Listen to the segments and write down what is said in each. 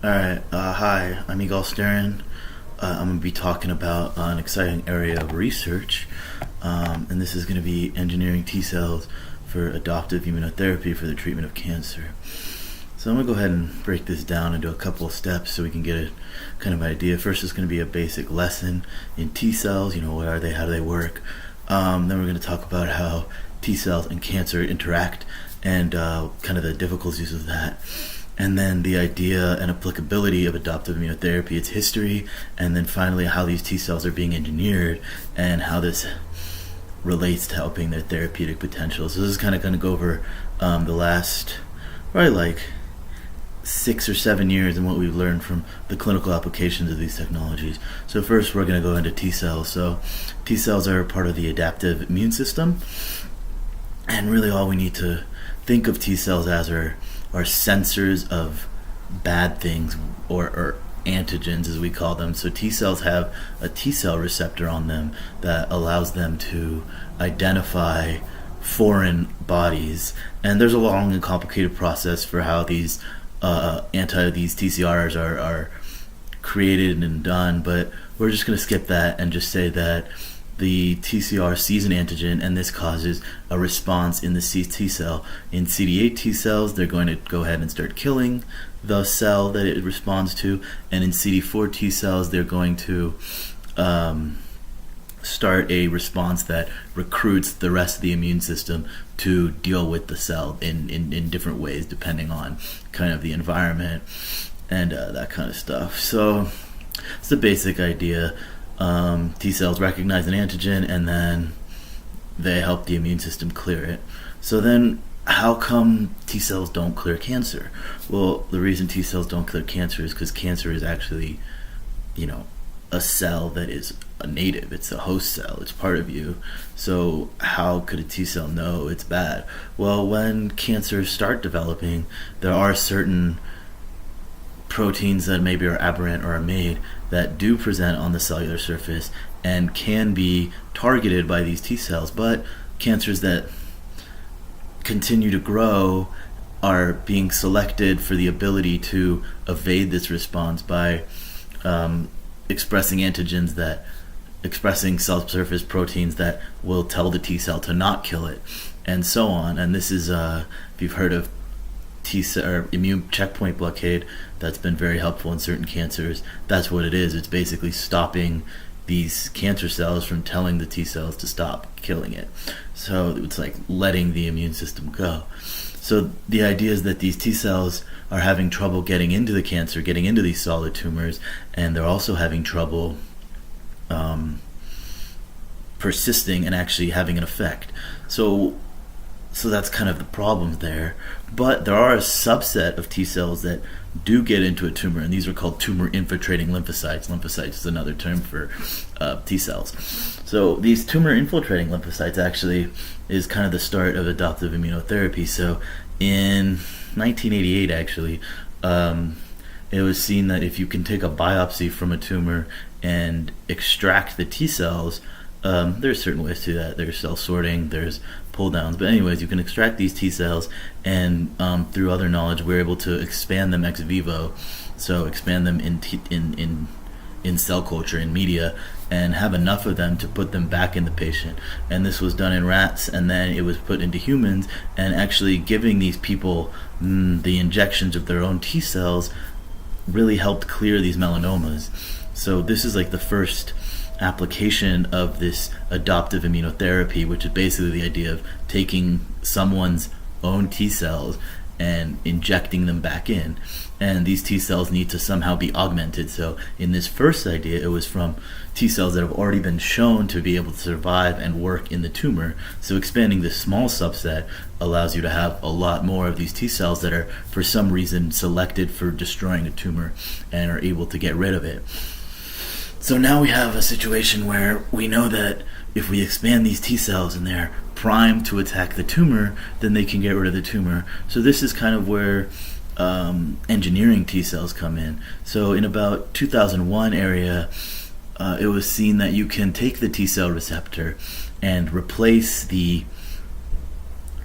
Alright, hi, I'm Eagle Stern. I'm going to be talking about an exciting area of research, and this is going to be engineering T cells for adoptive immunotherapy for the treatment of cancer. So I'm going to go ahead and break this down into a couple of steps so we can get a kind of idea. First is going to be a basic lesson in T cells, what are they, how do they work. Then we're going to talk about how T cells and cancer interact and kind of the difficulties of that. And then the idea and applicability of adoptive immunotherapy, its history, and then finally how these T cells are being engineered and how this relates to helping their therapeutic potential. So this is kind of going to go over the last probably like 6 or 7 years and what we've learned from the clinical applications of these technologies. So first we're going to go into T cells. So T cells are part of the adaptive immune system, and really all we need to think of T cells as are sensors of bad things, or antigens as we call them. So T cells have a T cell receptor on them that allows them to identify foreign bodies, and there's a long and complicated process for how these these TCRs are created and done, but we're just going to skip that and just say that the TCR sees an antigen, and this causes a response in the T cell. In CD8 T cells, they're going to go ahead and start killing the cell that it responds to, and in CD4 T cells, they're going to start a response that recruits the rest of the immune system to deal with the cell in different ways, depending on kind of the environment and that kind of stuff. So it's the basic idea. T cells recognize an antigen, and then they help the immune system clear it. So then how come T cells don't clear cancer? Well, the reason T cells don't clear cancer is because cancer is actually, a cell that is a native. It's a host cell. It's part of you. So how could a T cell know it's bad? Well, when cancers start developing, there are certain proteins that maybe are aberrant or are made that do present on the cellular surface and can be targeted by these T cells, but cancers that continue to grow are being selected for the ability to evade this response by expressing cell surface proteins that will tell the T cell to not kill it, and so on. And this is, if you've heard of T cell or immune checkpoint blockade, that's been very helpful in certain cancers. That's what it is. It's basically stopping these cancer cells from telling the T cells to stop killing it. So it's like letting the immune system go. So the idea is that these T cells are having trouble getting into the cancer, getting into these solid tumors, and they're also having trouble persisting and actually having an effect. So that's kind of the problem there. But there are a subset of T cells that do get into a tumor, and these are called tumor-infiltrating lymphocytes. Lymphocytes is another term for T cells. So these tumor-infiltrating lymphocytes actually is kind of the start of adoptive immunotherapy. So in 1988, actually, it was seen that if you can take a biopsy from a tumor and extract the T cells, there's certain ways to that. There's cell sorting, there's pull downs, but anyways, you can extract these T cells, and through other knowledge, we're able to expand them ex vivo, so expand them in cell culture, in media, and have enough of them to put them back in the patient. And this was done in rats, and then it was put into humans, and actually giving these people the injections of their own T cells really helped clear these melanomas. So this is like the first application of this adoptive immunotherapy, which is basically the idea of taking someone's own T cells and injecting them back in, and these T cells need to somehow be augmented. So in this first idea, it was from T cells that have already been shown to be able to survive and work in the tumor. So expanding this small subset allows you to have a lot more of these T cells that are for some reason selected for destroying a tumor and are able to get rid of it. So now we have a situation where we know that if we expand these T cells and they're primed to attack the tumor, then they can get rid of the tumor. So this is kind of where engineering T cells come in. So in about 2001 area, it was seen that you can take the T cell receptor and replace the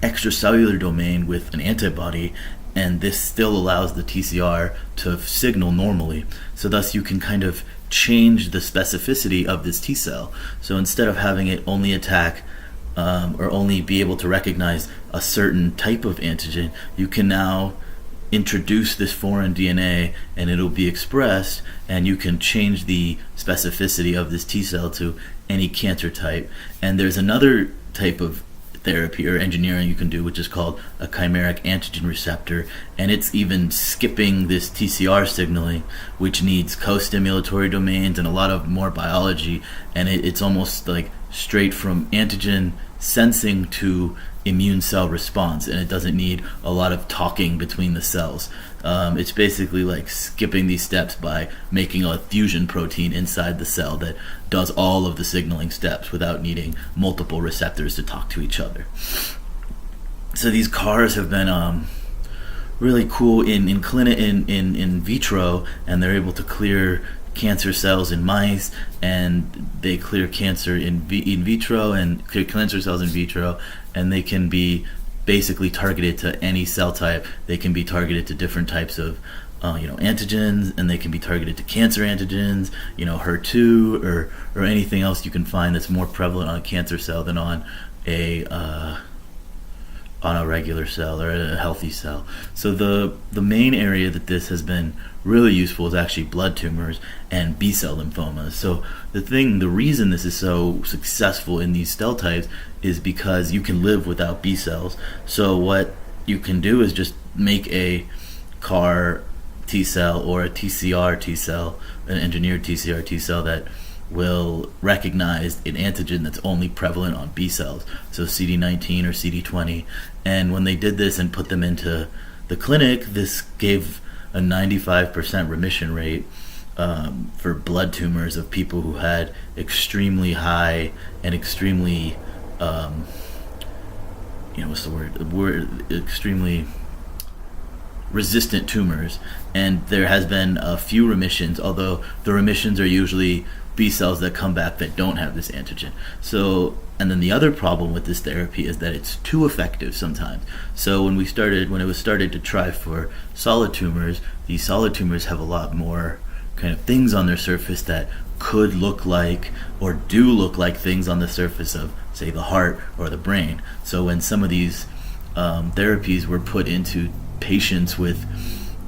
extracellular domain with an antibody and this still allows the TCR to signal normally. So thus you can kind of change the specificity of this T cell. So instead of having it only attack or only be able to recognize a certain type of antigen, you can now introduce this foreign DNA and it'll be expressed, and you can change the specificity of this T cell to any cancer type. And there's another type of therapy or engineering you can do, which is called a chimeric antigen receptor, and it's even skipping this TCR signaling, which needs co-stimulatory domains and a lot of more biology, and it's almost like straight from antigen sensing to immune cell response, and it doesn't need a lot of talking between the cells. It's basically like skipping these steps by making a fusion protein inside the cell that does all of the signaling steps without needing multiple receptors to talk to each other. So these CARs have been really cool in vitro, and they're able to clear cancer cells in mice, and they clear cancer in vitro and clear cancer cells in vitro, and they can be basically targeted to any cell type. They can be targeted to different types of antigens, and they can be targeted to cancer antigens, HER2 or anything else you can find that's more prevalent on a cancer cell than on a regular cell or a healthy cell. So the main area that this has been really useful is actually blood tumors and B-cell lymphomas. So the reason this is so successful in these cell types is because you can live without B cells. So what you can do is just make a CAR T cell or a TCR T cell, an engineered TCR T cell that will recognize an antigen that's only prevalent on B cells, so CD19 or CD20. And when they did this and put them into the clinic, this gave a 95% remission rate for blood tumors of people who had extremely high and extremely extremely resistant tumors. And there has been a few remissions, although the remissions are usually B cells that come back that don't have this antigen. So, and then the other problem with this therapy is that it's too effective sometimes. So when it was started to try for solid tumors, these solid tumors have a lot more kind of things on their surface that could look like or do look like things on the surface of, say, the heart or the brain. So when some of these therapies were put into patients with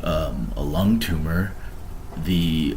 a lung tumor, the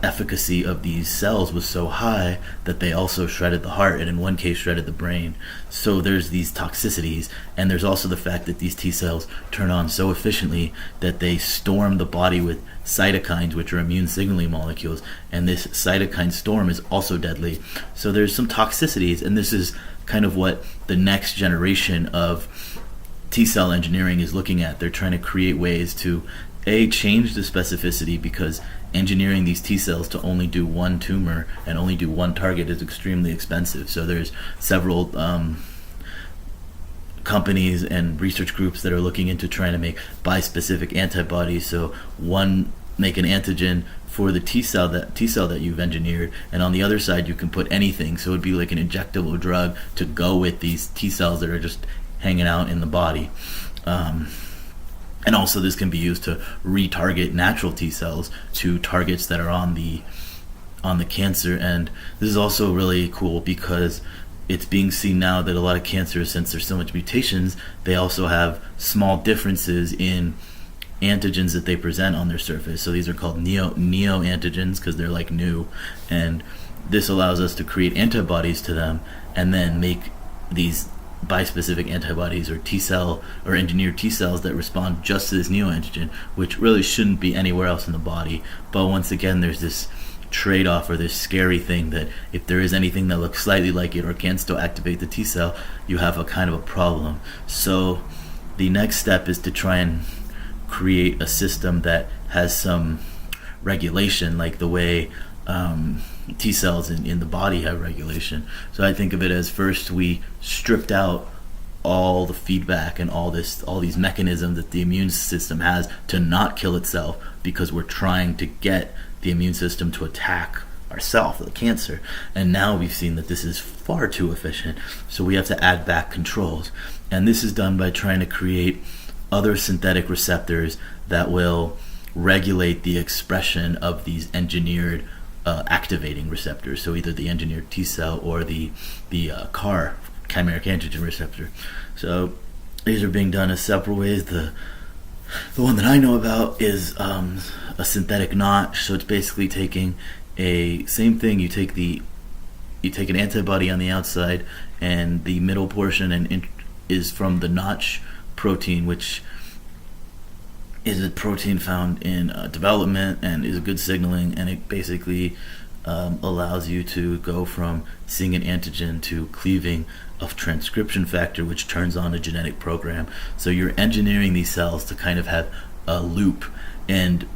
efficacy of these cells was so high that they also shredded the heart, and in one case shredded the brain. So there's these toxicities, and there's also the fact that these T cells turn on so efficiently that they storm the body with cytokines, which are immune signaling molecules, and this cytokine storm is also deadly. So there's some toxicities, and this is kind of what the next generation of T cell engineering is looking at. They're trying to create ways to change the specificity, because engineering these T cells to only do one tumor and only do one target is extremely expensive. So there's several companies and research groups that are looking into trying to make bispecific antibodies. So one, make an antigen for the T cell that you've engineered, and on the other side you can put anything. So it'd be like an injectable drug to go with these T cells that are just hanging out in the body. And also this can be used to retarget natural T cells to targets that are on the cancer. And this is also really cool because it's being seen now that a lot of cancers, since there's so much mutations, they also have small differences in antigens that they present on their surface. So these are called neoantigens because they're like new, and this allows us to create antibodies to them and then make these bispecific antibodies or T cell or engineered T cells that respond just to this neoantigen, which really shouldn't be anywhere else in the body. But once again, there's this trade-off or this scary thing that if there is anything that looks slightly like it or can still activate the T cell, you have a kind of a problem. So the next step is to try and create a system that has some regulation, like the way T cells in the body have regulation. So I think of it as, first we stripped out all the feedback and all these mechanisms that the immune system has to not kill itself, because we're trying to get the immune system to attack ourselves, the cancer. And now we've seen that this is far too efficient, so we have to add back controls. And this is done by trying to create other synthetic receptors that will regulate the expression of these engineered activating receptors. So either the engineered T cell or the CAR, chimeric antigen receptor. So these are being done in several ways. The one that I know about is a synthetic notch. So it's basically taking a same thing. You take an antibody on the outside, and the middle portion is from the notch protein, which is a protein found in development and is a good signaling, and it basically allows you to go from seeing an antigen to cleaving of transcription factor, which turns on a genetic program. So you're engineering these cells to kind of have a loop, and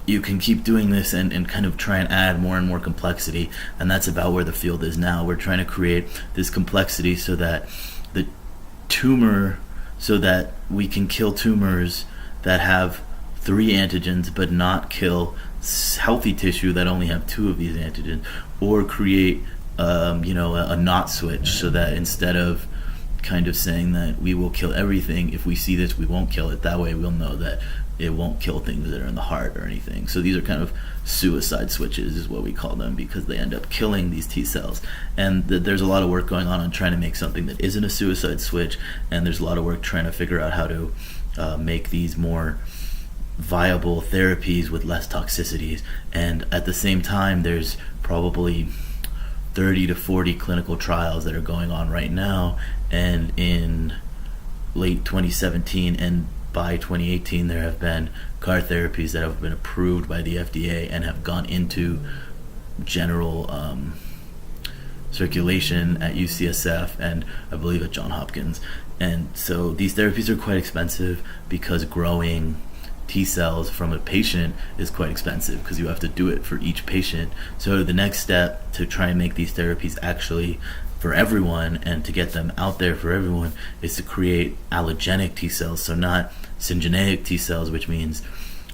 you can keep doing this and kind of try and add more and more complexity, and that's about where the field is now. We're trying to create this complexity so that we can kill tumors that have 3 antigens but not kill healthy tissue that only have 2 of these antigens, or create a not switch, so that instead of kind of saying that we will kill everything, if we see this we won't kill it. That way we'll know that it won't kill things that are in the heart or anything. So these are kind of suicide switches is what we call them, because they end up killing these T cells. And there's a lot of work going on trying to make something that isn't a suicide switch, and there's a lot of work trying to figure out how to make these more viable therapies with less toxicities. And at the same time, there's probably 30 to 40 clinical trials that are going on right now, and in late 2017 and by 2018 there have been CAR therapies that have been approved by the FDA and have gone into general circulation at UCSF and I believe at Johns Hopkins. And so these therapies are quite expensive, because growing T cells from a patient is quite expensive, because you have to do it for each patient. So the next step to try and make these therapies actually for everyone and to get them out there for everyone is to create allogenic T cells. So not syngeneic T cells, which means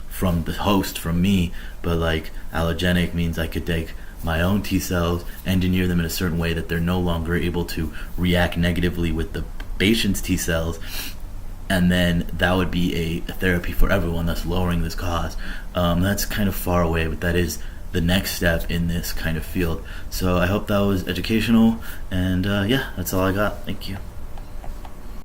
from the host, from me, but like allogenic means I could take my own T cells, engineer them in a certain way that they're no longer able to react negatively with the patient's T cells, and then that would be a therapy for everyone, thus lowering this cost. That's kind of far away, but that is the next step in this kind of field. So I hope that was educational, and yeah, that's all I got. Thank you.